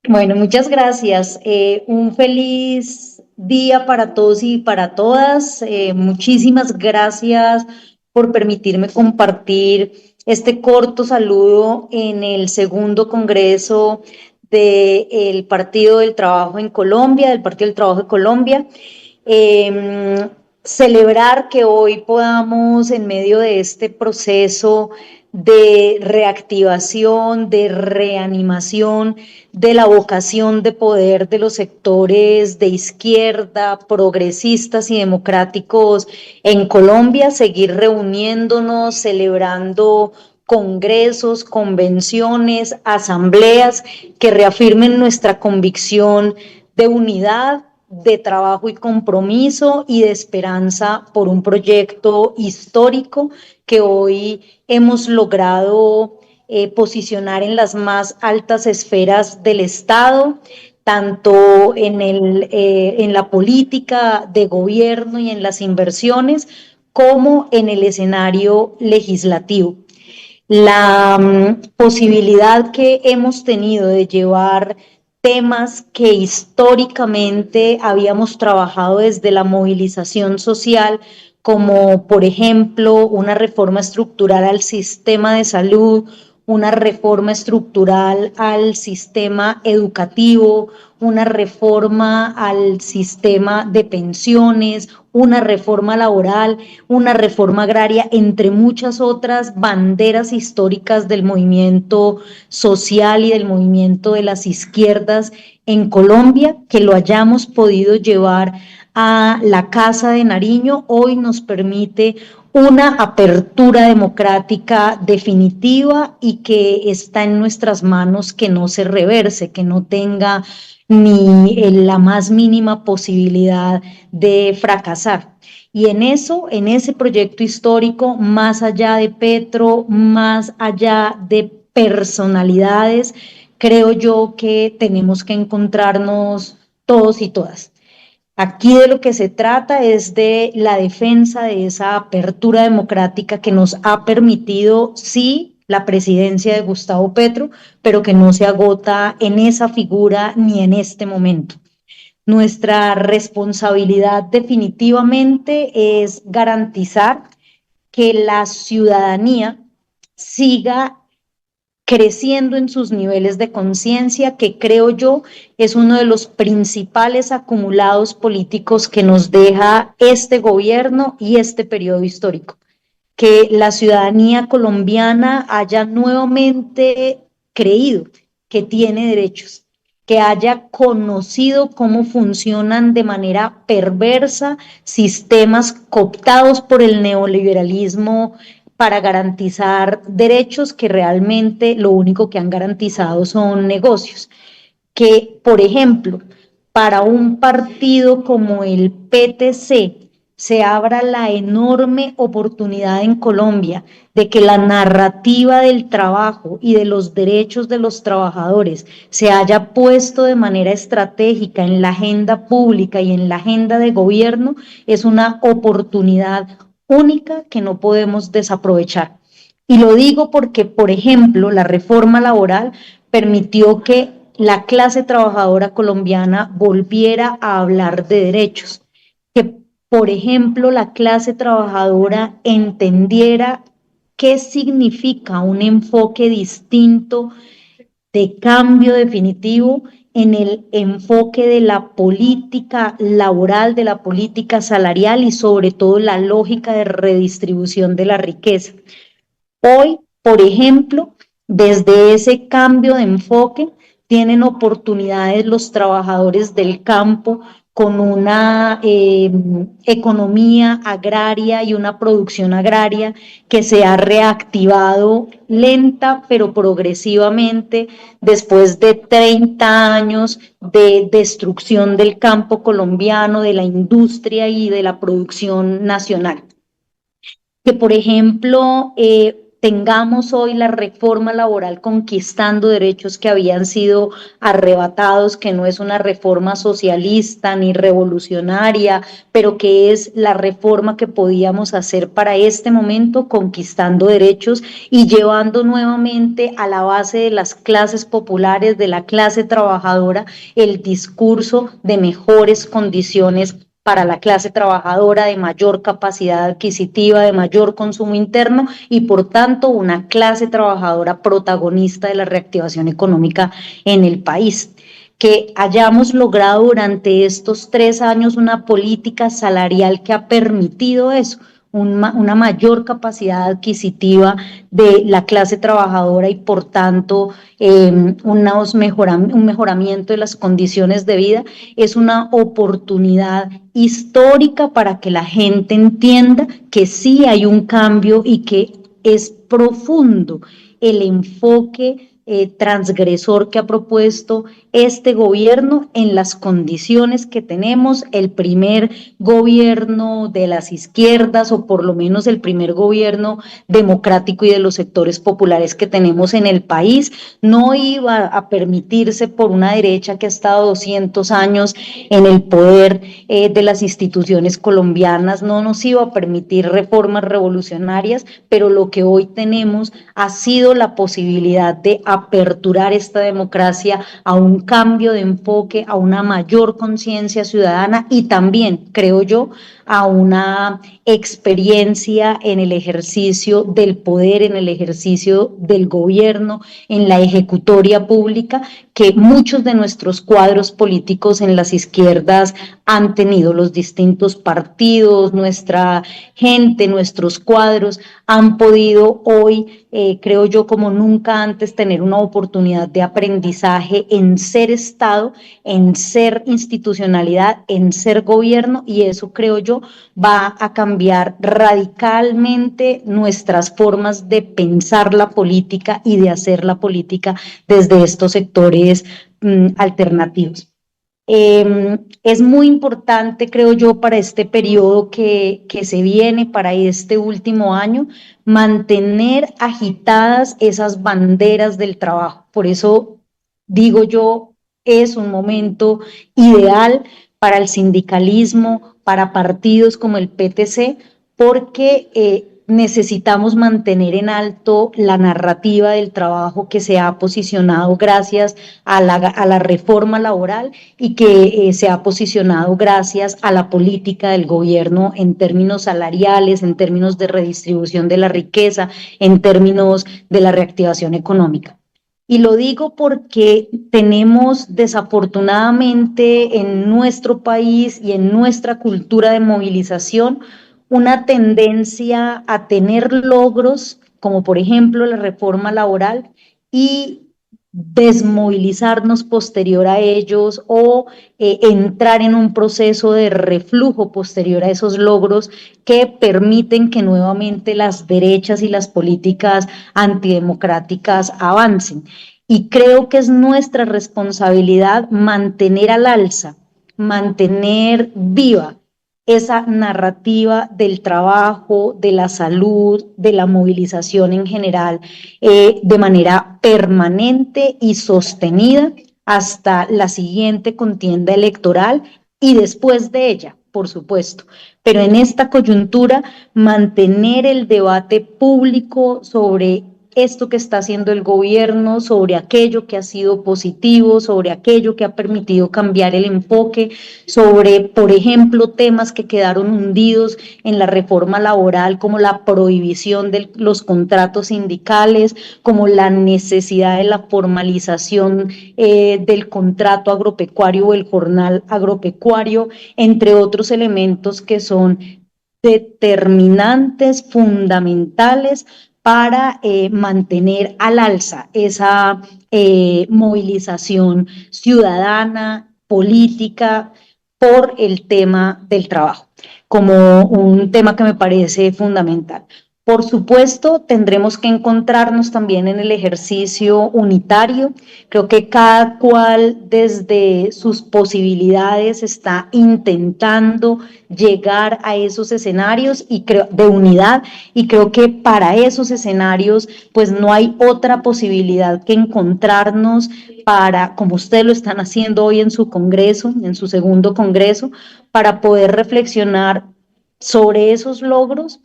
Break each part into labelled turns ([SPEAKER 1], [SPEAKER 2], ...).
[SPEAKER 1] Bueno, muchas gracias. Un feliz día para todos y para todas. Muchísimas gracias por permitirme compartir este corto saludo en el segundo congreso del Partido del Trabajo en Colombia, del Partido del Trabajo de Colombia. Eh, Celebrar que hoy podamos, en medio de este proceso de reactivación, de reanimación, de la vocación de poder de los sectores de izquierda, progresistas y democráticos en Colombia, seguir reuniéndonos, celebrando congresos, convenciones, asambleas que reafirmen nuestra convicción de unidad, de trabajo y compromiso y de esperanza por un proyecto histórico que hoy hemos logrado posicionar en las más altas esferas del Estado, tanto en la política de gobierno y en las inversiones, como en el escenario legislativo. La posibilidad que hemos tenido de llevar temas que históricamente habíamos trabajado desde la movilización social, como por ejemplo una reforma estructural al sistema de salud, una reforma estructural al sistema educativo, una reforma al sistema de pensiones, una reforma laboral, una reforma agraria, entre muchas otras banderas históricas del movimiento social y del movimiento de las izquierdas en Colombia, que lo hayamos podido llevar a la Casa de Nariño, hoy nos permite una apertura democrática definitiva y que está en nuestras manos que no se reverse, que no tenga ni la más mínima posibilidad de fracasar. Y en eso, en ese proyecto histórico, más allá de Petro, más allá de personalidades, creo yo que tenemos que encontrarnos todos y todas. Aquí de lo que se trata es de la defensa de esa apertura democrática que nos ha permitido, sí, la presidencia de Gustavo Petro, pero que no se agota en esa figura ni en este momento. Nuestra responsabilidad definitivamente es garantizar que la ciudadanía siga creciendo en sus niveles de conciencia, que creo yo es uno de los principales acumulados políticos que nos deja este gobierno y este periodo histórico. Que la ciudadanía colombiana haya nuevamente creído que tiene derechos, que haya conocido cómo funcionan de manera perversa sistemas cooptados por el neoliberalismo para garantizar derechos que realmente lo único que han garantizado son negocios. Que, por ejemplo, para un partido como el PTC se abra la enorme oportunidad en Colombia de que la narrativa del trabajo y de los derechos de los trabajadores se haya puesto de manera estratégica en la agenda pública y en la agenda de gobierno, es una oportunidad única que no podemos desaprovechar. Y lo digo porque, por ejemplo, la reforma laboral permitió que la clase trabajadora colombiana volviera a hablar de derechos, que, por ejemplo, la clase trabajadora entendiera qué significa un enfoque distinto de cambio definitivo en el enfoque de la política laboral, de la política salarial y sobre todo la lógica de redistribución de la riqueza. Hoy, por ejemplo, desde ese cambio de enfoque, tienen oportunidades los trabajadores del campo con una economía agraria y una producción agraria que se ha reactivado lenta pero progresivamente después de 30 años de destrucción del campo colombiano, de la industria y de la producción nacional. Que, por ejemplo, tengamos hoy la reforma laboral conquistando derechos que habían sido arrebatados, que no es una reforma socialista ni revolucionaria, pero que es la reforma que podíamos hacer para este momento, conquistando derechos y llevando nuevamente a la base de las clases populares, de la clase trabajadora, el discurso de mejores condiciones para la clase trabajadora, de mayor capacidad adquisitiva, de mayor consumo interno y por tanto una clase trabajadora protagonista de la reactivación económica en el país. Que hayamos logrado durante estos 3 años una política salarial que ha permitido eso, una mayor capacidad adquisitiva de la clase trabajadora y por tanto un mejoramiento de las condiciones de vida, es una oportunidad histórica para que la gente entienda que sí hay un cambio y que es profundo el enfoque transgresor que ha propuesto este gobierno en las condiciones que tenemos, el primer gobierno de las izquierdas o por lo menos el primer gobierno democrático y de los sectores populares que tenemos en el país, no iba a permitirse por una derecha que ha estado 200 años en el poder de las instituciones colombianas, no nos iba a permitir reformas revolucionarias, pero lo que hoy tenemos ha sido la posibilidad de aperturar esta democracia a un cambio de enfoque, a una mayor conciencia ciudadana y también, creo yo, a una experiencia en el ejercicio del poder, en el ejercicio del gobierno, en la ejecutoria pública, que muchos de nuestros cuadros políticos en las izquierdas han tenido. Los distintos partidos, nuestra gente, nuestros cuadros han podido hoy, creo yo, como nunca antes, tener una oportunidad de aprendizaje en ser Estado, en ser institucionalidad, en ser gobierno, y eso creo yo va a cambiar radicalmente nuestras formas de pensar la política y de hacer la política desde estos sectores alternativos. Es muy importante, creo yo, para este periodo que se viene, para este último año, mantener agitadas esas banderas del trabajo. Por eso digo yo, es un momento ideal para el sindicalismo, para partidos como el PTC, porque necesitamos mantener en alto la narrativa del trabajo que se ha posicionado gracias a la reforma laboral y que se ha posicionado gracias a la política del gobierno en términos salariales, en términos de redistribución de la riqueza, en términos de la reactivación económica. Y lo digo porque tenemos desafortunadamente en nuestro país y en nuestra cultura de movilización una tendencia a tener logros, como por ejemplo la reforma laboral, y desmovilizarnos posterior a ellos o entrar en un proceso de reflujo posterior a esos logros que permiten que nuevamente las derechas y las políticas antidemocráticas avancen. Y creo que es nuestra responsabilidad mantener al alza, mantener viva esa narrativa del trabajo, de la salud, de la movilización en general, de manera permanente y sostenida hasta la siguiente contienda electoral y después de ella, por supuesto. Pero en esta coyuntura, mantener el debate público sobre esto que está haciendo el gobierno, sobre aquello que ha sido positivo, sobre aquello que ha permitido cambiar el enfoque, sobre, por ejemplo, temas que quedaron hundidos en la reforma laboral, como la prohibición de los contratos sindicales, como la necesidad de la formalización del contrato agropecuario o el jornal agropecuario, entre otros elementos que son determinantes, fundamentales para mantener al alza esa movilización ciudadana, política, por el tema del trabajo, como un tema que me parece fundamental. Por supuesto, tendremos que encontrarnos también en el ejercicio unitario. Creo que cada cual desde sus posibilidades está intentando llegar a esos escenarios y creo, de unidad, y creo que para esos escenarios pues no hay otra posibilidad que encontrarnos para, como ustedes lo están haciendo hoy en su congreso, en su segundo congreso, para poder reflexionar sobre esos logros,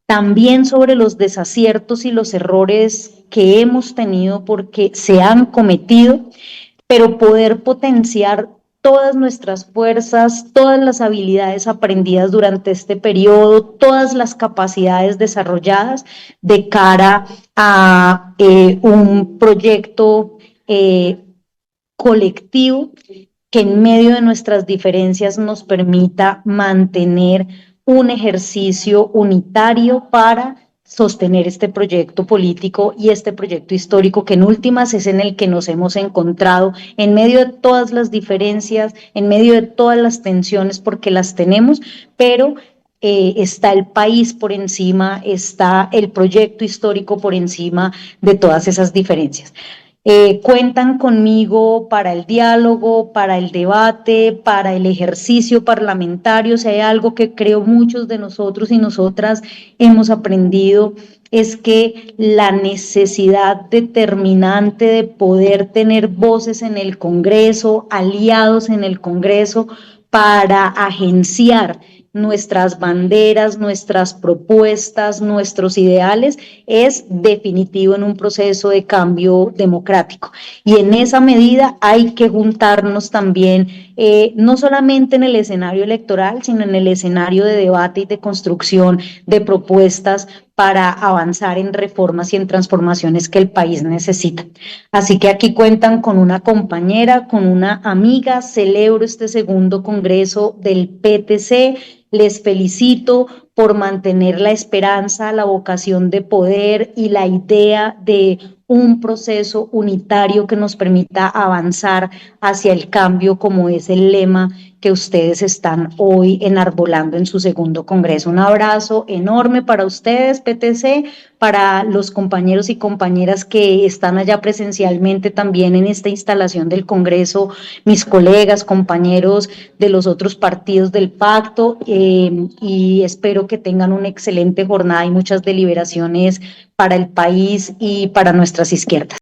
[SPEAKER 1] también sobre los desaciertos y los errores que hemos tenido porque se han cometido, pero poder potenciar todas nuestras fuerzas, todas las habilidades aprendidas durante este periodo, todas las capacidades desarrolladas de cara a un proyecto colectivo que en medio de nuestras diferencias nos permita mantener un ejercicio unitario para sostener este proyecto político y este proyecto histórico que en últimas es en el que nos hemos encontrado en medio de todas las diferencias, en medio de todas las tensiones, porque las tenemos, pero está el país por encima, está el proyecto histórico por encima de todas esas diferencias. Cuentan conmigo para el diálogo, para el debate, para el ejercicio parlamentario. Si hay algo que creo muchos de nosotros y nosotras hemos aprendido, es que la necesidad determinante de poder tener voces en el Congreso, aliados en el Congreso, para agenciar nuestras banderas, nuestras propuestas, nuestros ideales, es definitivo en un proceso de cambio democrático. Y en esa medida hay que juntarnos también, no solamente en el escenario electoral, sino en el escenario de debate y de construcción de propuestas para avanzar en reformas y en transformaciones que el país necesita. Así que aquí cuentan con una compañera, con una amiga. Celebro este segundo congreso del PTC. Les felicito por mantener la esperanza, la vocación de poder y la idea de un proceso unitario que nos permita avanzar hacia el cambio, como es el lema que ustedes están hoy enarbolando en su segundo congreso. Un abrazo enorme para ustedes, PTC, para los compañeros y compañeras que están allá presencialmente también en esta instalación del congreso, mis colegas, compañeros de los otros partidos del pacto, y espero que tengan una excelente jornada y muchas deliberaciones para el país y para nuestras izquierdas.